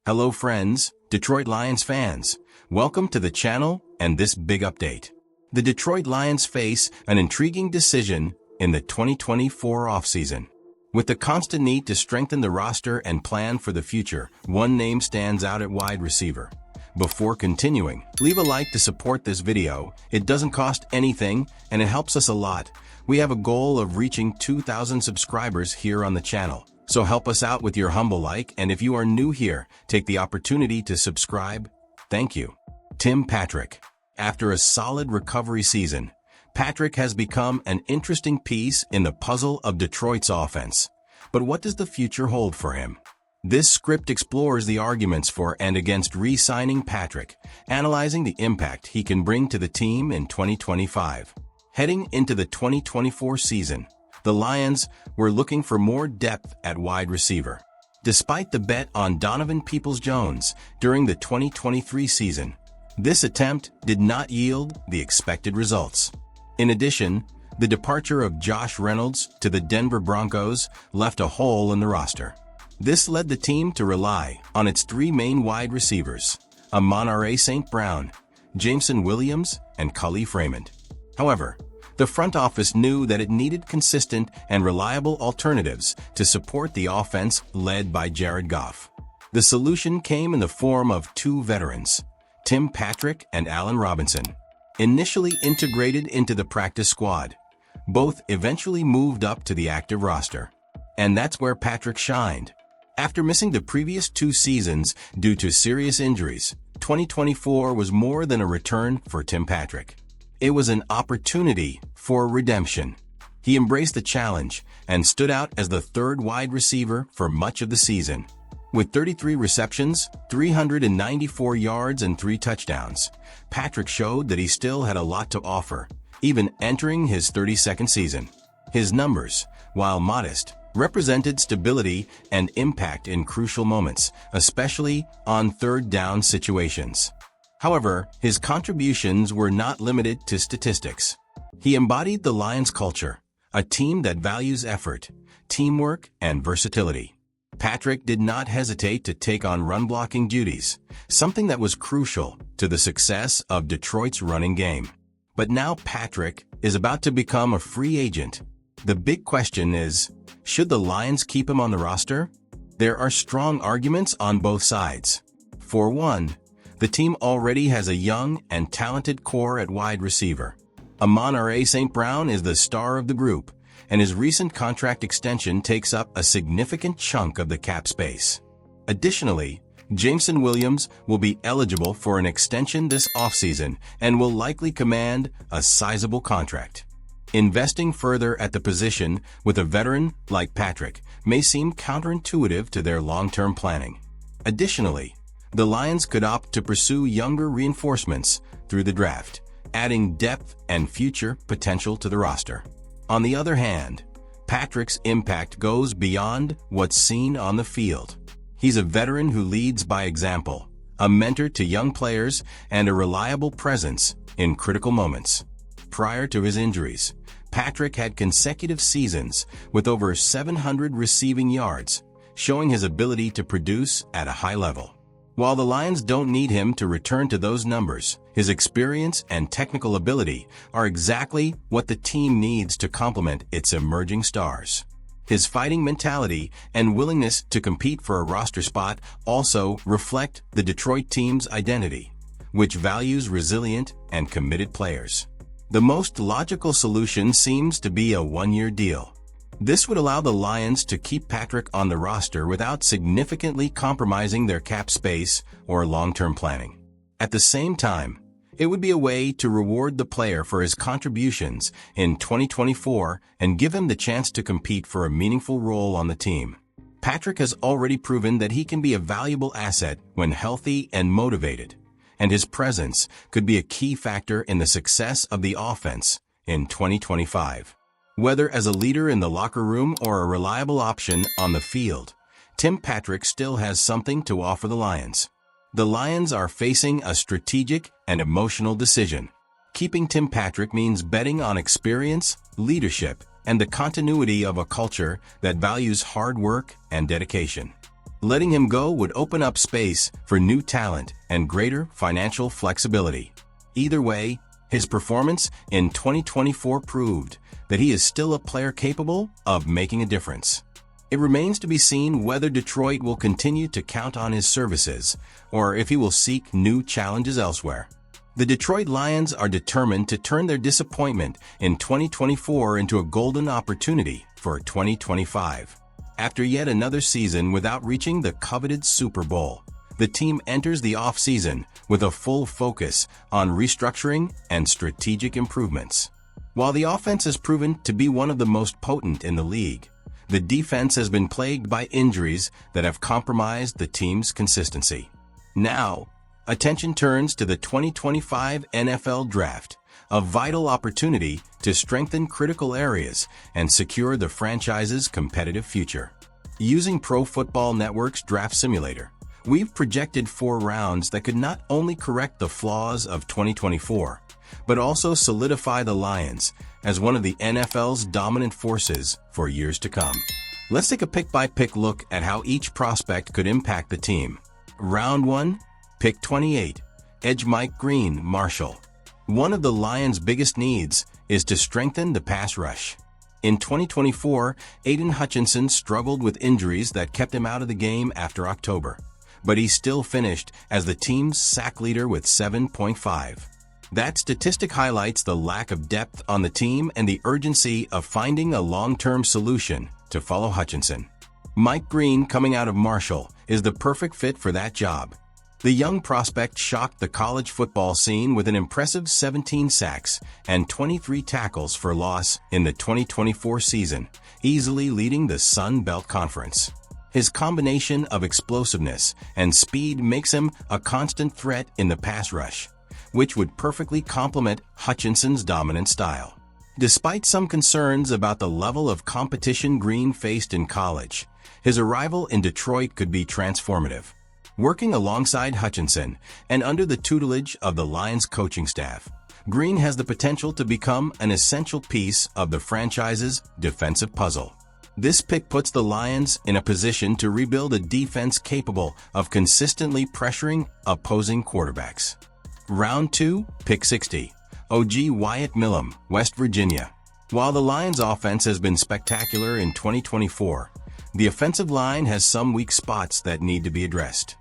Hello friends, Detroit Lions fans. Welcome to the channel and this big update. The Detroit Lions face an intriguing decision in the 2024 offseason. With the constant need to strengthen the roster and plan for the future, one name stands out at wide receiver. Before continuing, leave a like to support this video. It doesn't cost anything and it helps us a lot. We have a goal of reaching 2,000 subscribers here on the channel. So help us out with your humble like, and if you are new here, take the opportunity to subscribe. Thank you. Tim Patrick. After a solid recovery season, Patrick has become an interesting piece in the puzzle of Detroit's offense. But what does the future hold for him? This script explores the arguments for and against re-signing Patrick, analyzing the impact he can bring to the team in 2025. Heading into the 2024 season, the Lions were looking for more depth at wide receiver. Despite the bet on Donovan Peoples-Jones during the 2023 season, this attempt did not yield the expected results. In addition, the departure of Josh Reynolds to the Denver Broncos left a hole in the roster. This led the team to rely on its three main wide receivers, Amon-Ra St. Brown, Jameson Williams, and Kalif Raymond. However, the front office knew that it needed consistent and reliable alternatives to support the offense led by Jared Goff. The solution came in the form of two veterans, Tim Patrick and Allen Robinson. Initially integrated into the practice squad, both eventually moved up to the active roster. And that's where Patrick shined. After missing the previous 2 seasons due to serious injuries, 2024 was more than a return for Tim Patrick. It was an opportunity for redemption. He embraced the challenge and stood out as the third wide receiver for much of the season. With 33 receptions, 394 yards, and 3 touchdowns, Patrick showed that he still had a lot to offer, even entering his 32nd season. His numbers, while modest, represented stability and impact in crucial moments, especially on third down situations. However, his contributions were not limited to statistics. He embodied the Lions culture, a team that values effort, teamwork, and versatility. Patrick did not hesitate to take on run-blocking duties, something that was crucial to the success of Detroit's running game. But now Patrick is about to become a free agent. The big question is, should the Lions keep him on the roster? There are strong arguments on both sides. For one, the team already has a young and talented core at wide receiver. Amon-Ra St. Brown is the star of the group, and his recent contract extension takes up a significant chunk of the cap space. Additionally, Jameson Williams will be eligible for an extension this offseason and will likely command a sizable contract. Investing further at the position with a veteran like Patrick may seem counterintuitive to their long-term planning. Additionally, the Lions could opt to pursue younger reinforcements through the draft, adding depth and future potential to the roster. On the other hand, Patrick's impact goes beyond what's seen on the field. He's a veteran who leads by example, a mentor to young players, and a reliable presence in critical moments. Prior to his injuries, Patrick had consecutive seasons with over 700 receiving yards, showing his ability to produce at a high level. While the Lions don't need him to return to those numbers, his experience and technical ability are exactly what the team needs to complement its emerging stars. His fighting mentality and willingness to compete for a roster spot also reflect the Detroit team's identity, which values resilient and committed players. The most logical solution seems to be a 1-year deal. This would allow the Lions to keep Patrick on the roster without significantly compromising their cap space or long-term planning. At the same time, it would be a way to reward the player for his contributions in 2024 and give him the chance to compete for a meaningful role on the team. Patrick has already proven that he can be a valuable asset when healthy and motivated, and his presence could be a key factor in the success of the offense in 2025. Whether as a leader in the locker room or a reliable option on the field, Tim Patrick still has something to offer the Lions. The Lions are facing a strategic and emotional decision. Keeping Tim Patrick means betting on experience, leadership, and the continuity of a culture that values hard work and dedication. Letting him go would open up space for new talent and greater financial flexibility. Either way, his performance in 2024 proved that he is still a player capable of making a difference. It remains to be seen whether Detroit will continue to count on his services or if he will seek new challenges elsewhere. The Detroit Lions are determined to turn their disappointment in 2024 into a golden opportunity for 2025. After yet another season without reaching the coveted Super Bowl, the team enters the offseason with a full focus on restructuring and strategic improvements. While the offense has proven to be one of the most potent in the league, the defense has been plagued by injuries that have compromised the team's consistency. Now, attention turns to the 2025 NFL Draft, a vital opportunity to strengthen critical areas and secure the franchise's competitive future. Using Pro Football Network's Draft Simulator, we've projected 4 rounds that could not only correct the flaws of 2024, but also solidify the Lions as one of the NFL's dominant forces for years to come. Let's take a pick-by-pick look at how each prospect could impact the team. Round 1, Pick 28, Edge Mike Green, Marshall. One of the Lions' biggest needs is to strengthen the pass rush. In 2024, Aiden Hutchinson struggled with injuries that kept him out of the game after October, but he still finished as the team's sack leader with 7.5. That statistic highlights the lack of depth on the team and the urgency of finding a long-term solution to follow Hutchinson. Mike Green, coming out of Marshall, is the perfect fit for that job. The young prospect shocked the college football scene with an impressive 17 sacks and 23 tackles for loss in the 2024 season, easily leading the Sun Belt Conference. His combination of explosiveness and speed makes him a constant threat in the pass rush, which would perfectly complement Hutchinson's dominant style. Despite some concerns about the level of competition Green faced in college, his arrival in Detroit could be transformative. Working alongside Hutchinson and under the tutelage of the Lions coaching staff, Green has the potential to become an essential piece of the franchise's defensive puzzle. This pick puts the Lions in a position to rebuild a defense capable of consistently pressuring opposing quarterbacks. Round 2, Pick 60, OG Wyatt Millam, West Virginia. While the Lions' offense has been spectacular in 2024, the offensive line has some weak spots that need to be addressed.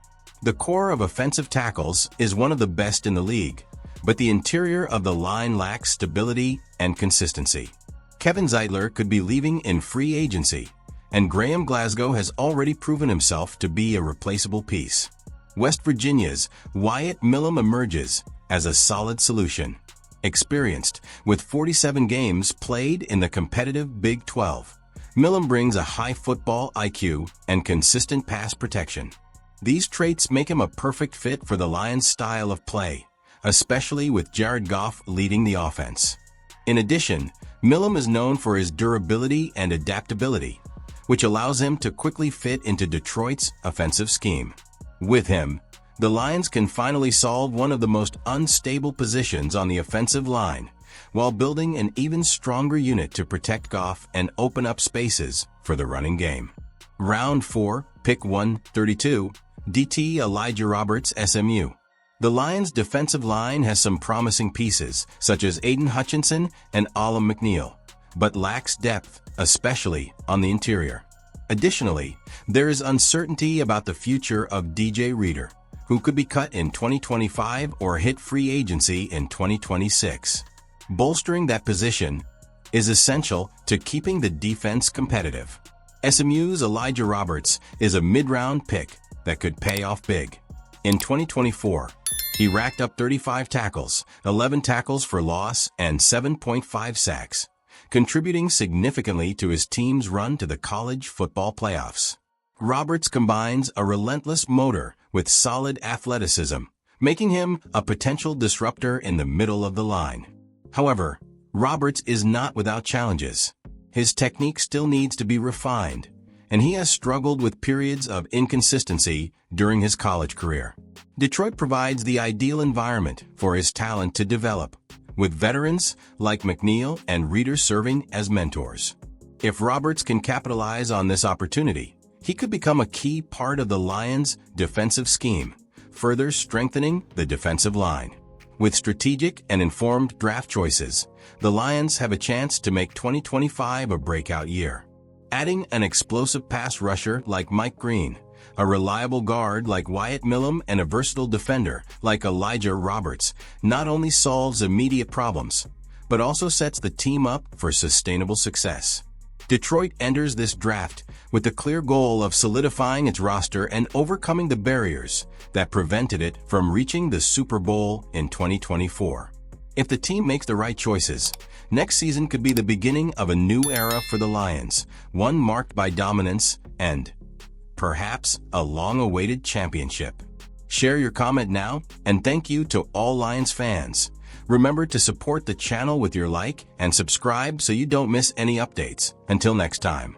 The core of offensive tackles is one of the best in the league, but the interior of the line lacks stability and consistency. Kevin Zeitler could be leaving in free agency, and Graham Glasgow has already proven himself to be a replaceable piece. West Virginia's Wyatt Millam emerges as a solid solution. Experienced, with 47 games played in the competitive Big 12, Millam brings a high football IQ and consistent pass protection. These traits make him a perfect fit for the Lions' style of play, especially with Jared Goff leading the offense. In addition, Millam is known for his durability and adaptability, which allows him to quickly fit into Detroit's offensive scheme. With him, the Lions can finally solve one of the most unstable positions on the offensive line, while building an even stronger unit to protect Goff and open up spaces for the running game. Round 4, Pick 132, DT Elijah Roberts, SMU. The Lions' defensive line has some promising pieces, such as Aiden Hutchinson and Alim McNeill, but lacks depth, especially on the interior. Additionally, there is uncertainty about the future of DJ Reader, who could be cut in 2025 or hit free agency in 2026. Bolstering that position is essential to keeping the defense competitive. SMU's Elijah Roberts is a mid-round pick that could pay off big. In 2024, he racked up 35 tackles, 11 tackles for loss, and 7.5 sacks, contributing significantly to his team's run to the college football playoffs. Roberts combines a relentless motor with solid athleticism, making him a potential disruptor in the middle of the line. However, Roberts is not without challenges. His technique still needs to be refined, and he has struggled with periods of inconsistency during his college career. Detroit provides the ideal environment for his talent to develop, with veterans like McNeill and Reader serving as mentors. If Roberts can capitalize on this opportunity, He could become a key part of the Lions' defensive scheme, further strengthening the defensive line. With strategic and informed draft choices, the Lions have a chance to make 2025 a breakout year. Adding an explosive pass rusher like Mike Green, a reliable guard like Wyatt Millam, and a versatile defender like Elijah Roberts not only solves immediate problems, but also sets the team up for sustainable success. Detroit enters this draft with the clear goal of solidifying its roster and overcoming the barriers that prevented it from reaching the Super Bowl in 2024. If the team makes the right choices, next season could be the beginning of a new era for the Lions, one marked by dominance and, perhaps, a long-awaited championship. Share your comment now, and thank you to all Lions fans. Remember to support the channel with your like and subscribe so you don't miss any updates. Until next time.